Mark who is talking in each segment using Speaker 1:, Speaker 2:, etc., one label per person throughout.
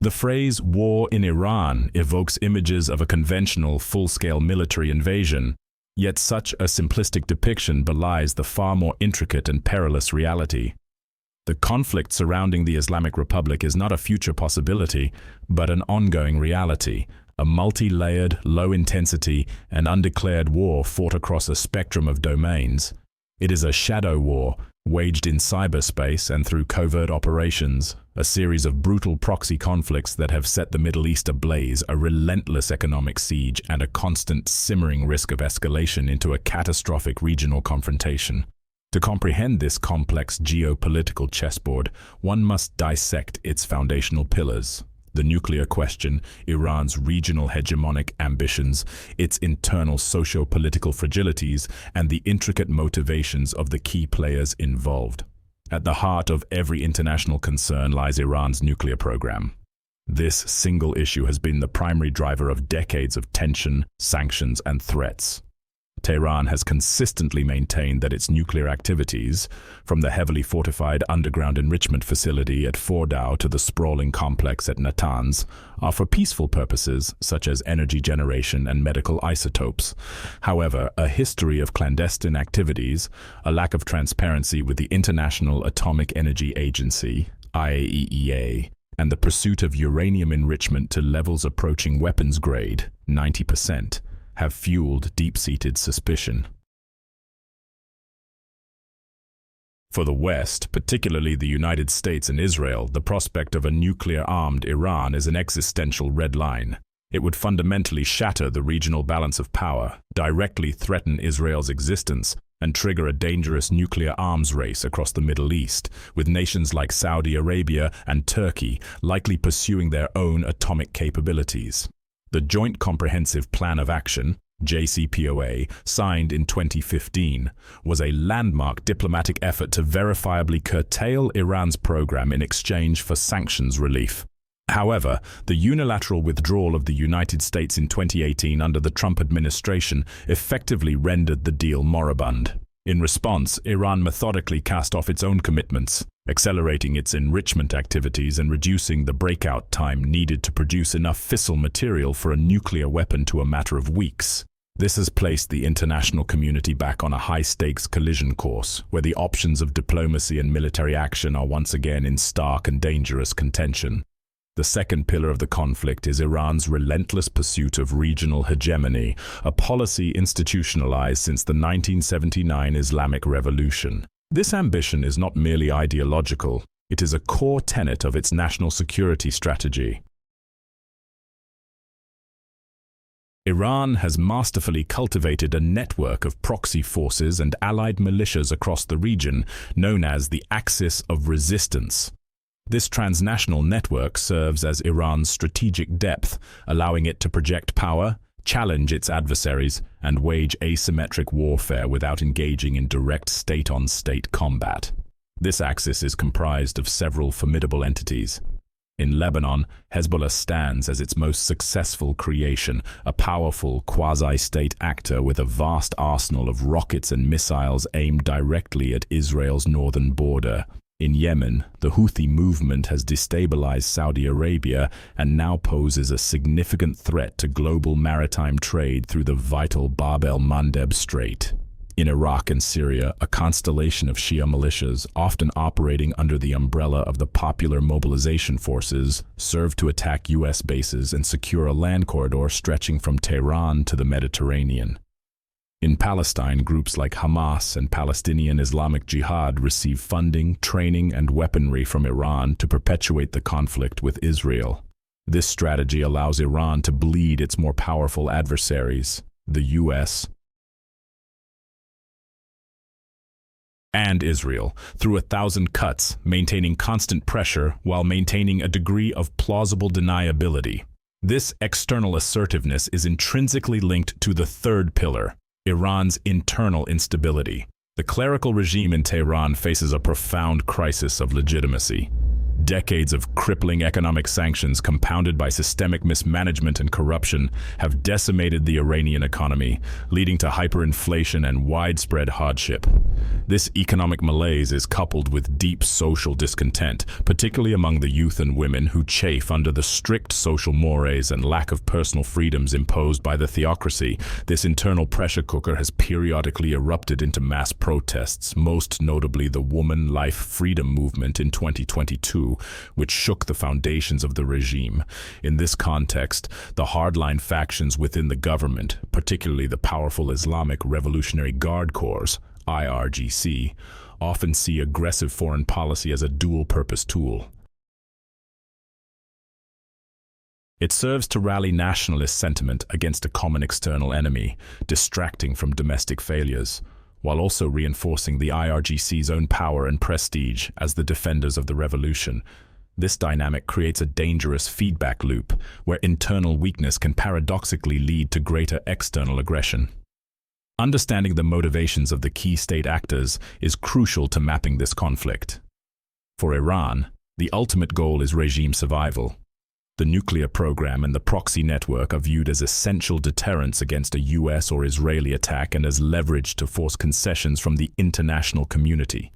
Speaker 1: The phrase "war in Iran" evokes images of a conventional, full-scale military invasion, yet such a simplistic depiction belies the far more intricate and perilous reality. The conflict surrounding the Islamic Republic is not a future possibility, but an ongoing reality, a multi-layered, low-intensity, and undeclared war fought across a spectrum of domains. It is a shadow war, waged in cyberspace and through covert operations, a series of brutal proxy conflicts that have set the Middle East ablaze, a relentless economic siege, and a constant simmering risk of escalation into a catastrophic regional confrontation. To comprehend this complex geopolitical chessboard, one must dissect its foundational pillars: the nuclear question, Iran's regional hegemonic ambitions, its internal socio-political fragilities, and the intricate motivations of the key players involved. At the heart of every international concern lies Iran's nuclear program. This single issue has been the primary driver of decades of tension, sanctions, and threats. Tehran has consistently maintained that its nuclear activities, from the heavily fortified underground enrichment facility at Fordow to the sprawling complex at Natanz, are for peaceful purposes such as energy generation and medical isotopes. However, a history of clandestine activities, a lack of transparency with the International Atomic Energy Agency, IAEA, and the pursuit of uranium enrichment to levels approaching weapons grade, 90%, have fueled deep-seated suspicion. For the West, particularly the United States and Israel, the prospect of a nuclear-armed Iran is an existential red line. It would fundamentally shatter the regional balance of power, directly threaten Israel's existence, and trigger a dangerous nuclear arms race across the Middle East, with nations like Saudi Arabia and Turkey likely pursuing their own atomic capabilities. The Joint Comprehensive Plan of Action, JCPOA, signed in 2015, was a landmark diplomatic effort to verifiably curtail Iran's program in exchange for sanctions relief. However, the unilateral withdrawal of the United States in 2018 under the Trump administration effectively rendered the deal moribund. In response, Iran methodically cast off its own commitments, accelerating its enrichment activities and reducing the breakout time needed to produce enough fissile material for a nuclear weapon to a matter of weeks. This has placed the international community back on a high-stakes collision course, where the options of diplomacy and military action are once again in stark and dangerous contention. The second pillar of the conflict is Iran's relentless pursuit of regional hegemony, a policy institutionalized since the 1979 Islamic Revolution. This ambition is not merely ideological, it is a core tenet of its national security strategy. Iran has masterfully cultivated a network of proxy forces and allied militias across the region, known as the Axis of Resistance. This transnational network serves as Iran's strategic depth, allowing it to project power, challenge its adversaries, and wage asymmetric warfare without engaging in direct state-on-state combat. This axis is comprised of several formidable entities. In Lebanon, Hezbollah stands as its most successful creation, a powerful quasi-state actor with a vast arsenal of rockets and missiles aimed directly at Israel's northern border. In Yemen, the Houthi movement has destabilized Saudi Arabia and now poses a significant threat to global maritime trade through the vital Bab el-Mandeb Strait. In Iraq and Syria, a constellation of Shia militias, often operating under the umbrella of the Popular Mobilization Forces, serve to attack U.S. bases and secure a land corridor stretching from Tehran to the Mediterranean. In Palestine, groups like Hamas and Palestinian Islamic Jihad receive funding, training, and weaponry from Iran to perpetuate the conflict with Israel. This strategy allows Iran to bleed its more powerful adversaries, the U.S. and Israel, through 1,000 cuts, maintaining constant pressure while maintaining a degree of plausible deniability. This external assertiveness is intrinsically linked to the third pillar, Iran's internal instability. The clerical regime in Tehran faces a profound crisis of legitimacy. Decades of crippling economic sanctions compounded by systemic mismanagement and corruption have decimated the Iranian economy, leading to hyperinflation and widespread hardship. This economic malaise is coupled with deep social discontent, particularly among the youth and women who chafe under the strict social mores and lack of personal freedoms imposed by the theocracy. This internal pressure cooker has periodically erupted into mass protests, most notably the Woman Life Freedom Movement in 2022, which shook the foundations of the regime. In this context, the hardline factions within the government, particularly the powerful Islamic Revolutionary Guard Corps, IRGC, often see aggressive foreign policy as a dual-purpose tool. It serves to rally nationalist sentiment against a common external enemy, distracting from domestic failures, while also reinforcing the IRGC's own power and prestige as the defenders of the revolution. This dynamic creates a dangerous feedback loop, where internal weakness can paradoxically lead to greater external aggression. Understanding the motivations of the key state actors is crucial to mapping this conflict. For Iran, the ultimate goal is regime survival. The nuclear program and the proxy network are viewed as essential deterrents against a US or Israeli attack and as leverage to force concessions from the international community.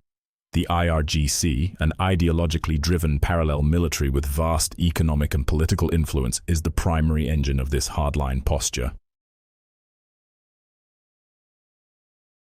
Speaker 1: The IRGC, an ideologically driven parallel military with vast economic and political influence, is the primary engine of this hardline posture.